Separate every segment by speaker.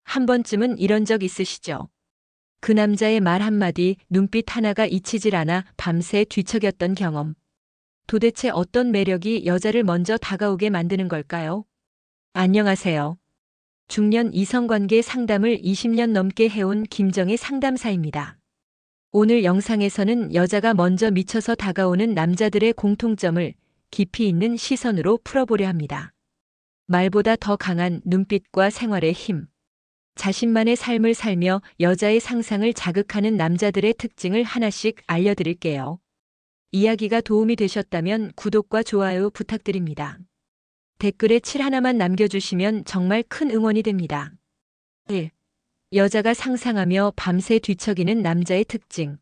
Speaker 1: 한 번쯤은 이런 적 있으시죠? 그 남자의 말 한마디, 눈빛 하나가 잊히질 않아 밤새 뒤척였던 경험. 도대체 어떤 매력이 여자를 먼저 다가오게 만드는 걸까요? 안녕하세요. 중년 이성관계 상담을 20년 넘게 해온 김정의 상담사입니다. 오늘 영상에서는 여자가 먼저 미쳐서 다가오는 남자들의 공통점을 깊이 있는 시선으로 풀어보려 합니다. 말보다 더 강한 눈빛과 생활의 힘. 자신만의 삶을 살며 여자의 상상을 자극하는 남자들의 특징을 하나씩 알려드릴게요. 이야기가 도움이 되셨다면 구독과 좋아요 부탁드립니다. 댓글에 7 하나만 남겨주시면 정말 큰 응원이 됩니다. 1. 여자가 상상하며 밤새 뒤척이는 남자의 특징.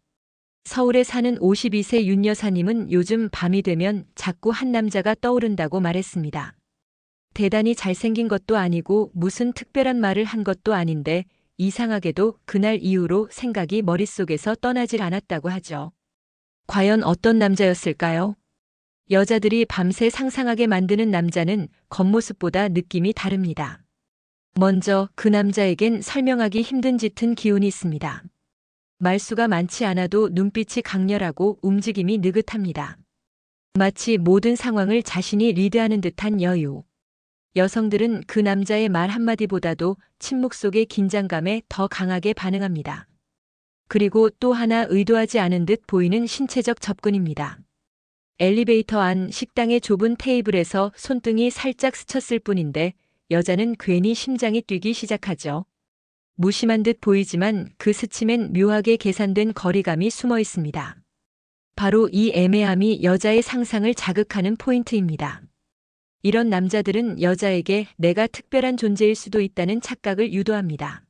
Speaker 1: 서울에 사는 52세 윤 여사님은 요즘 밤이 되면 자꾸 한 남자가 떠오른다고 말했습니다. 대단히 잘생긴 것도 아니고 무슨 특별한 말을 한 것도 아닌데 이상하게도 그날 이후로 생각이 머릿속에서 떠나질 않았다고 하죠. 과연 어떤 남자였을까요? 여자들이 밤새 상상하게 만드는 남자는 겉모습보다 느낌이 다릅니다. 먼저 그 남자에겐 설명하기 힘든 짙은 기운이 있습니다. 말수가 많지 않아도 눈빛이 강렬하고 움직임이 느긋합니다. 마치 모든 상황을 자신이 리드하는 듯한 여유. 여성들은 그 남자의 말 한마디보다도 침묵 속의 긴장감에 더 강하게 반응합니다. 그리고 또 하나 의도하지 않은 듯 보이는 신체적 접근입니다. 엘리베이터 안 식당의 좁은 테이블에서 손등이 살짝 스쳤을 뿐인데 여자는 괜히 심장이 뛰기 시작하죠. 무심한 듯 보이지만 그 스침엔 묘하게 계산된 거리감이 숨어 있습니다. 바로 이 애매함이 여자의 상상을 자극하는 포인트입니다. 이런 남자들은 여자에게 내가 특별한 존재일 수도 있다는 착각을 유도합니다.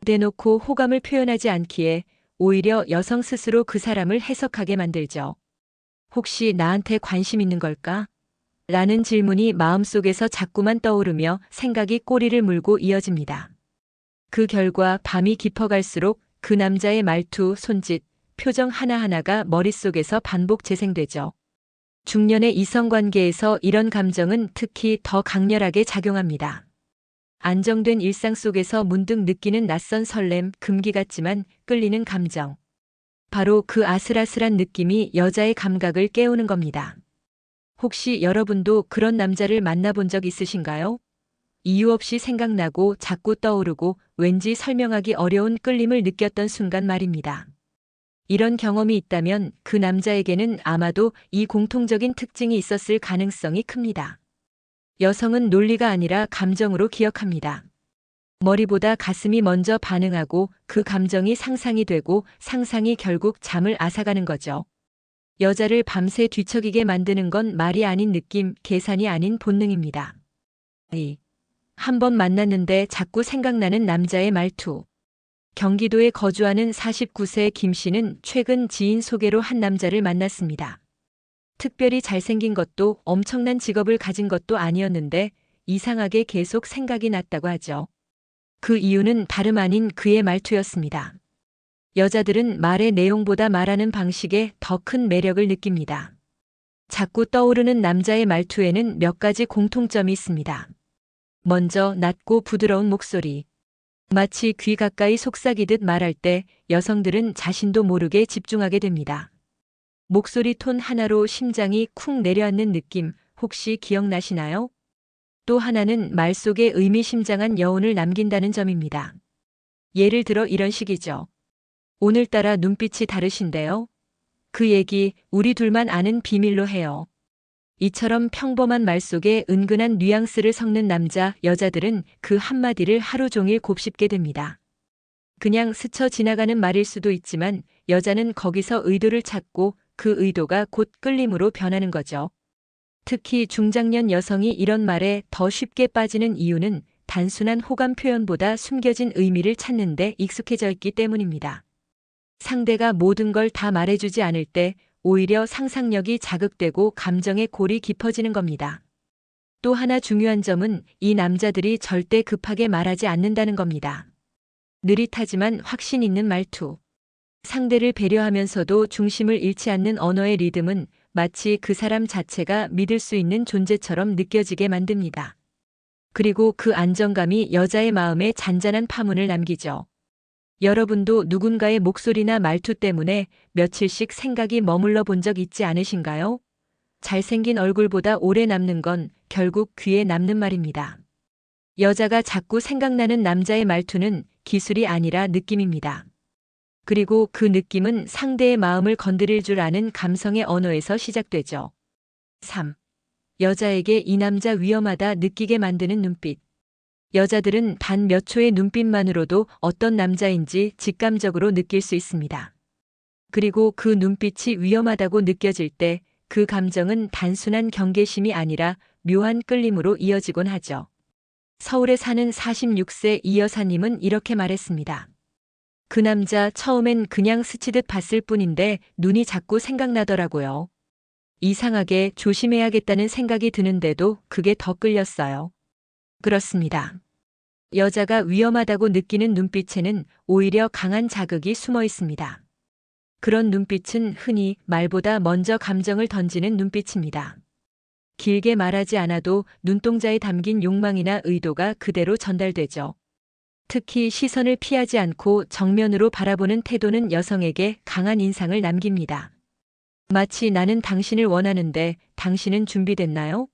Speaker 1: 대놓고 호감을 표현하지 않기에 오히려 여성 스스로 그 사람을 해석하게 만들죠. 혹시 나한테 관심 있는 걸까? 라는 질문이 마음속에서 자꾸만 떠오르며 생각이 꼬리를 물고 이어집니다. 그 결과 밤이 깊어갈수록 그 남자의 말투, 손짓, 표정 하나하나가 머릿속에서 반복 재생되죠. 중년의 이성관계에서 이런 감정은 특히 더 강렬하게 작용합니다. 안정된 일상 속에서 문득 느끼는 낯선 설렘, 금기 같지만 끌리는 감정. 바로 그 아슬아슬한 느낌이 여자의 감각을 깨우는 겁니다. 혹시 여러분도 그런 남자를 만나본 적 있으신가요? 이유 없이 생각나고 자꾸 떠오르고 왠지 설명하기 어려운 끌림을 느꼈던 순간 말입니다. 이런 경험이 있다면 그 남자에게는 아마도 이 공통적인 특징이 있었을 가능성이 큽니다. 여성은 논리가 아니라 감정으로 기억합니다. 머리보다 가슴이 먼저 반응하고 그 감정이 상상이 되고 상상이 결국 잠을 앗아가는 거죠. 여자를 밤새 뒤척이게 만드는 건 말이 아닌 느낌, 계산이 아닌 본능입니다. 한 번 만났는데 자꾸 생각나는 남자의 말투. 경기도에 거주하는 49세 김 씨는 최근 지인 소개로 한 남자를 만났습니다. 특별히 잘생긴 것도 엄청난 직업을 가진 것도 아니었는데 이상하게 계속 생각이 났다고 하죠. 그 이유는 다름 아닌 그의 말투였습니다. 여자들은 말의 내용보다 말하는 방식에 더 큰 매력을 느낍니다. 자꾸 떠오르는 남자의 말투에는 몇 가지 공통점이 있습니다. 먼저 낮고 부드러운 목소리. 마치 귀 가까이 속삭이듯 말할 때 여성들은 자신도 모르게 집중하게 됩니다. 목소리 톤 하나로 심장이 쿵 내려앉는 느낌 혹시 기억나시나요? 또 하나는 말 속에 의미심장한 여운을 남긴다는 점입니다. 예를 들어 이런 식이죠. 오늘따라 눈빛이 다르신데요? 그 얘기 우리 둘만 아는 비밀로 해요. 이처럼 평범한 말 속에 은근한 뉘앙스를 섞는 남자, 여자들은 그 한마디를 하루 종일 곱씹게 됩니다. 그냥 스쳐 지나가는 말일 수도 있지만 여자는 거기서 의도를 찾고 그 의도가 곧 끌림으로 변하는 거죠. 특히 중장년 여성이 이런 말에 더 쉽게 빠지는 이유는 단순한 호감 표현보다 숨겨진 의미를 찾는 데 익숙해져 있기 때문입니다. 상대가 모든 걸 다 말해주지 않을 때 오히려 상상력이 자극되고 감정의 골이 깊어지는 겁니다. 또 하나 중요한 점은 이 남자들이 절대 급하게 말하지 않는다는 겁니다. 느릿하지만 확신 있는 말투. 상대를 배려하면서도 중심을 잃지 않는 언어의 리듬은 마치 그 사람 자체가 믿을 수 있는 존재처럼 느껴지게 만듭니다. 그리고 그 안정감이 여자의 마음에 잔잔한 파문을 남기죠. 여러분도 누군가의 목소리나 말투 때문에 며칠씩 생각이 머물러 본 적 있지 않으신가요? 잘생긴 얼굴보다 오래 남는 건 결국 귀에 남는 말입니다. 여자가 자꾸 생각나는 남자의 말투는 기술이 아니라 느낌입니다. 그리고 그 느낌은 상대의 마음을 건드릴 줄 아는 감성의 언어에서 시작되죠. 3. 여자에게 이 남자 위험하다 느끼게 만드는 눈빛. 여자들은 단 몇 초의 눈빛만으로도 어떤 남자인지 직감적으로 느낄 수 있습니다. 그리고 그 눈빛이 위험하다고 느껴질 때 그 감정은 단순한 경계심이 아니라 묘한 끌림으로 이어지곤 하죠. 서울에 사는 46세 이 여사님은 이렇게 말했습니다. 그 남자 처음엔 그냥 스치듯 봤을 뿐인데 눈이 자꾸 생각나더라고요. 이상하게 조심해야겠다는 생각이 드는데도 그게 더 끌렸어요. 그렇습니다. 여자가 위험하다고 느끼는 눈빛에는 오히려 강한 자극이 숨어 있습니다. 그런 눈빛은 흔히 말보다 먼저 감정을 던지는 눈빛입니다. 길게 말하지 않아도 눈동자에 담긴 욕망이나 의도가 그대로 전달되죠. 특히 시선을 피하지 않고 정면으로 바라보는 태도는 여성에게 강한 인상을 남깁니다. 마치 나는 당신을 원하는데 당신은 준비됐나요?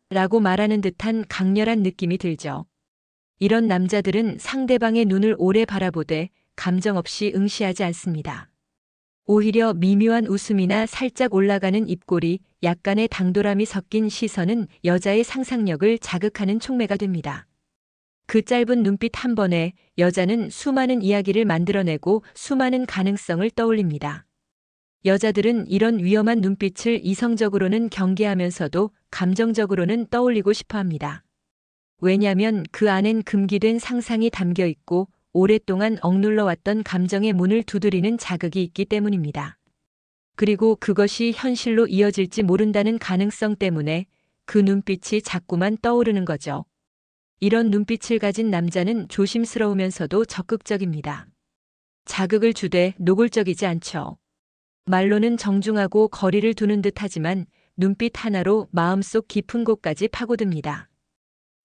Speaker 1: 라고 말하는 듯한 강렬한 느낌이 들죠. 이런 남자들은 상대방의 눈을 오래 바라보되 감정 없이 응시하지 않습니다. 오히려 미묘한 웃음이나 살짝 올라가는 입꼬리, 약간의 당돌함이 섞인 시선은 여자의 상상력을 자극하는 촉매가 됩니다. 그 짧은 눈빛 한 번에 여자는 수많은 이야기를 만들어내고 수많은 가능성을 떠올립니다. 여자들은 이런 위험한 눈빛을 이성적으로는 경계하면서도 감정적으로는 떠올리고 싶어 합니다. 왜냐하면 그 안엔 금기된 상상이 담겨 있고 오랫동안 억눌러 왔던 감정의 문을 두드리는 자극이 있기 때문입니다. 그리고 그것이 현실로 이어질지 모른다는 가능성 때문에 그 눈빛이 자꾸만 떠오르는 거죠. 이런 눈빛을 가진 남자는 조심스러우면서도 적극적입니다. 자극을 주되 노골적이지 않죠. 말로는 정중하고 거리를 두는 듯 하지만 눈빛 하나로 마음속 깊은 곳까지 파고듭니다.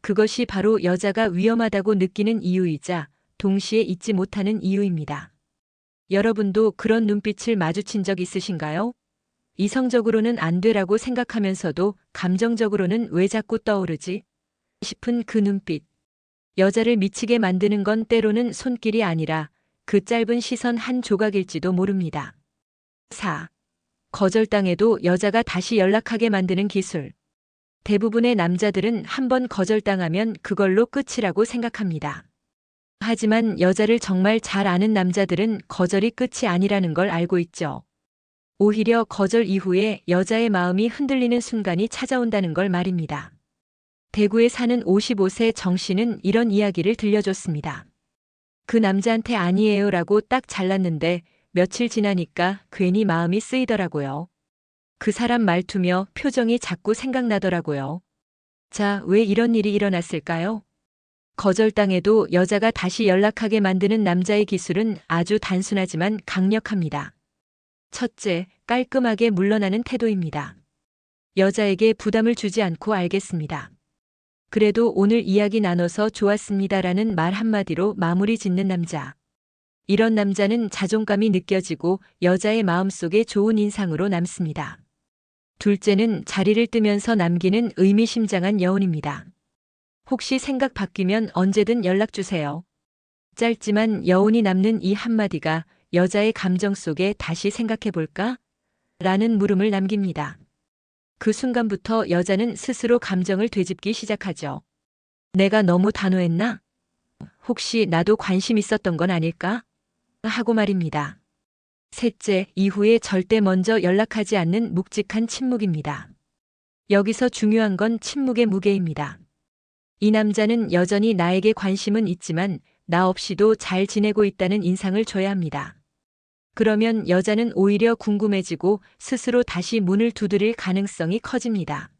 Speaker 1: 그것이 바로 여자가 위험하다고 느끼는 이유이자 동시에 잊지 못하는 이유입니다. 여러분도 그런 눈빛을 마주친 적 있으신가요? 이성적으로는 안 되라고 생각하면서도 감정적으로는 왜 자꾸 떠오르지? 싶은 그 눈빛. 여자를 미치게 만드는 건 때로는 손길이 아니라 그 짧은 시선 한 조각일지도 모릅니다. 4. 거절당해도 여자가 다시 연락하게 만드는 기술. 대부분의 남자들은 한번 거절당하면 그걸로 끝이라고 생각합니다. 하지만 여자를 정말 잘 아는 남자들은 거절이 끝이 아니라는 걸 알고 있죠. 오히려 거절 이후에 여자의 마음이 흔들리는 순간이 찾아온다는 걸 말입니다. 대구에 사는 55세 정 씨는 이런 이야기를 들려줬습니다. 그 남자한테 아니에요 라고 딱 잘랐는데 며칠 지나니까 괜히 마음이 쓰이더라고요. 그 사람 말투며 표정이 자꾸 생각나더라고요. 자, 왜 이런 일이 일어났을까요? 거절당해도 여자가 다시 연락하게 만드는 남자의 기술은 아주 단순하지만 강력합니다. 첫째, 깔끔하게 물러나는 태도입니다. 여자에게 부담을 주지 않고 알겠습니다. 그래도 오늘 이야기 나눠서 좋았습니다라는 말 한마디로 마무리 짓는 남자. 이런 남자는 자존감이 느껴지고 여자의 마음속에 좋은 인상으로 남습니다. 둘째는 자리를 뜨면서 남기는 의미심장한 여운입니다. 혹시 생각 바뀌면 언제든 연락주세요. 짧지만 여운이 남는 이 한마디가 여자의 감정 속에 다시 생각해볼까? 라는 물음을 남깁니다. 그 순간부터 여자는 스스로 감정을 되짚기 시작하죠. 내가 너무 단호했나? 혹시 나도 관심 있었던 건 아닐까? 하고 말입니다. 셋째, 이후에 절대 먼저 연락하지 않는 묵직한 침묵입니다. 여기서 중요한 건 침묵의 무게입니다. 이 남자는 여전히 나에게 관심은 있지만 나 없이도 잘 지내고 있다는 인상을 줘야 합니다. 그러면 여자는 오히려 궁금해지고 스스로 다시 문을 두드릴 가능성이 커집니다.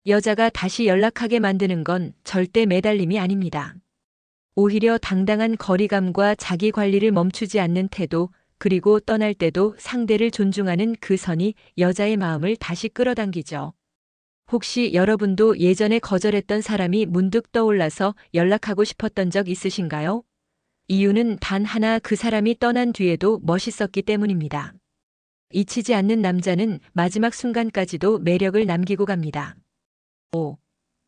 Speaker 1: 여자가 다시 연락하게 만드는 건 절대 매달림이 아닙니다. 오히려 당당한 거리감과 자기 관리를 멈추지 않는 태도, 그리고 떠날 때도 상대를 존중하는 그 선이 여자의 마음을 다시 끌어당기죠. 혹시 여러분도 예전에 거절했던 사람이 문득 떠올라서 연락하고 싶었던 적 있으신가요? 이유는 단 하나, 그 사람이 떠난 뒤에도 멋있었기 때문입니다. 잊히지 않는 남자는 마지막 순간까지도 매력을 남기고 갑니다. 5.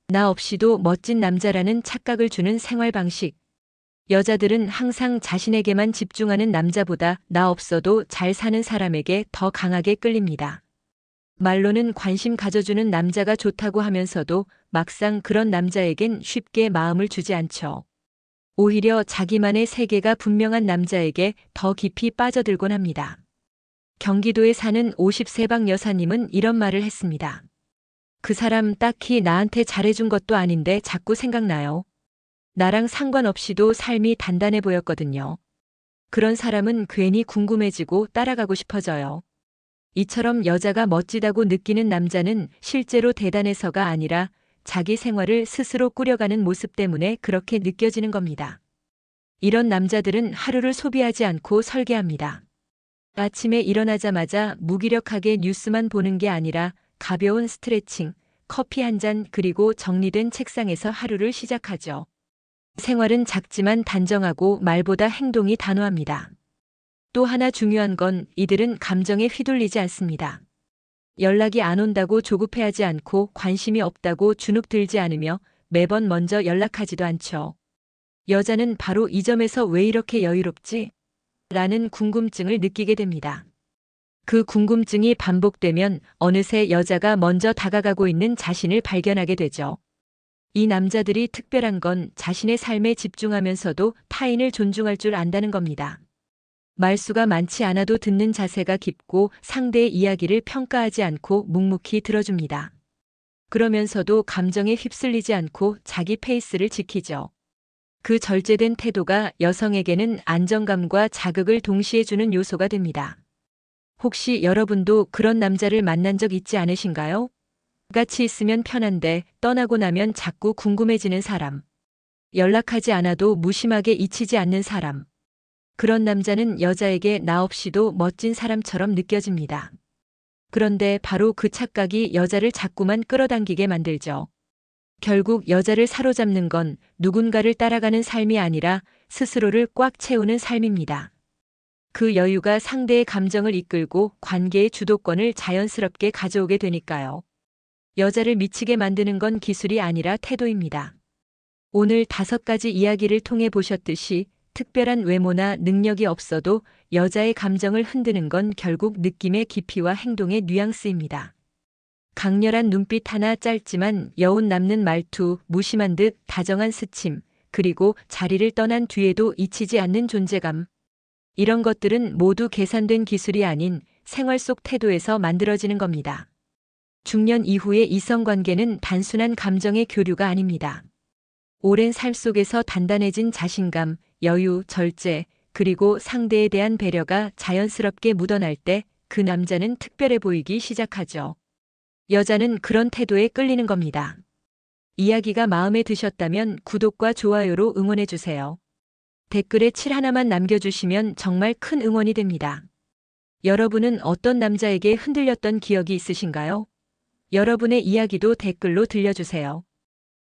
Speaker 1: 나 없이도 멋진 남자라는 착각을 주는 생활 방식. 여자들은 항상 자신에게만 집중하는 남자보다 나 없어도 잘 사는 사람에게 더 강하게 끌립니다. 말로는 관심 가져주는 남자가 좋다고 하면서도 막상 그런 남자에겐 쉽게 마음을 주지 않죠. 오히려 자기만의 세계가 분명한 남자에게 더 깊이 빠져들곤 합니다. 경기도에 사는 50세방 여사님은 이런 말을 했습니다. 그 사람 딱히 나한테 잘해준 것도 아닌데 자꾸 생각나요. 나랑 상관없이도 삶이 단단해 보였거든요. 그런 사람은 괜히 궁금해지고 따라가고 싶어져요. 이처럼 여자가 멋지다고 느끼는 남자는 실제로 대단해서가 아니라 자기 생활을 스스로 꾸려가는 모습 때문에 그렇게 느껴지는 겁니다. 이런 남자들은 하루를 소비하지 않고 설계합니다. 아침에 일어나자마자 무기력하게 뉴스만 보는 게 아니라 가벼운 스트레칭, 커피 한 잔, 그리고 정리된 책상에서 하루를 시작하죠. 생활은 작지만 단정하고 말보다 행동이 단호합니다. 또 하나 중요한 건 이들은 감정에 휘둘리지 않습니다. 연락이 안 온다고 조급해하지 않고 관심이 없다고 주눅들지 않으며 매번 먼저 연락하지도 않죠. 여자는 바로 이 점에서 왜 이렇게 여유롭지? 라는 궁금증을 느끼게 됩니다. 그 궁금증이 반복되면 어느새 여자가 먼저 다가가고 있는 자신을 발견하게 되죠. 이 남자들이 특별한 건 자신의 삶에 집중하면서도 타인을 존중할 줄 안다는 겁니다. 말수가 많지 않아도 듣는 자세가 깊고 상대의 이야기를 평가하지 않고 묵묵히 들어줍니다. 그러면서도 감정에 휩쓸리지 않고 자기 페이스를 지키죠. 그 절제된 태도가 여성에게는 안정감과 자극을 동시에 주는 요소가 됩니다. 혹시 여러분도 그런 남자를 만난 적 있지 않으신가요? 같이 있으면 편한데 떠나고 나면 자꾸 궁금해지는 사람. 연락하지 않아도 무심하게 잊히지 않는 사람. 그런 남자는 여자에게 나 없이도 멋진 사람처럼 느껴집니다. 그런데 바로 그 착각이 여자를 자꾸만 끌어당기게 만들죠. 결국 여자를 사로잡는 건 누군가를 따라가는 삶이 아니라 스스로를 꽉 채우는 삶입니다. 그 여유가 상대의 감정을 이끌고 관계의 주도권을 자연스럽게 가져오게 되니까요. 여자를 미치게 만드는 건 기술이 아니라 태도입니다. 오늘 5가지 이야기를 통해 보셨듯이 특별한 외모나 능력이 없어도 여자의 감정을 흔드는 건 결국 느낌의 깊이와 행동의 뉘앙스입니다. 강렬한 눈빛 하나, 짧지만 여운 남는 말투, 무심한 듯 다정한 스침, 그리고 자리를 떠난 뒤에도 잊히지 않는 존재감. 이런 것들은 모두 계산된 기술이 아닌 생활 속 태도에서 만들어지는 겁니다. 중년 이후의 이성관계는 단순한 감정의 교류가 아닙니다. 오랜 삶 속에서 단단해진 자신감, 여유, 절제, 그리고 상대에 대한 배려가 자연스럽게 묻어날 때 그 남자는 특별해 보이기 시작하죠. 여자는 그런 태도에 끌리는 겁니다. 이야기가 마음에 드셨다면 구독과 좋아요로 응원해주세요. 댓글에 7 하나만 남겨주시면 정말 큰 응원이 됩니다. 여러분은 어떤 남자에게 흔들렸던 기억이 있으신가요? 여러분의 이야기도 댓글로 들려주세요.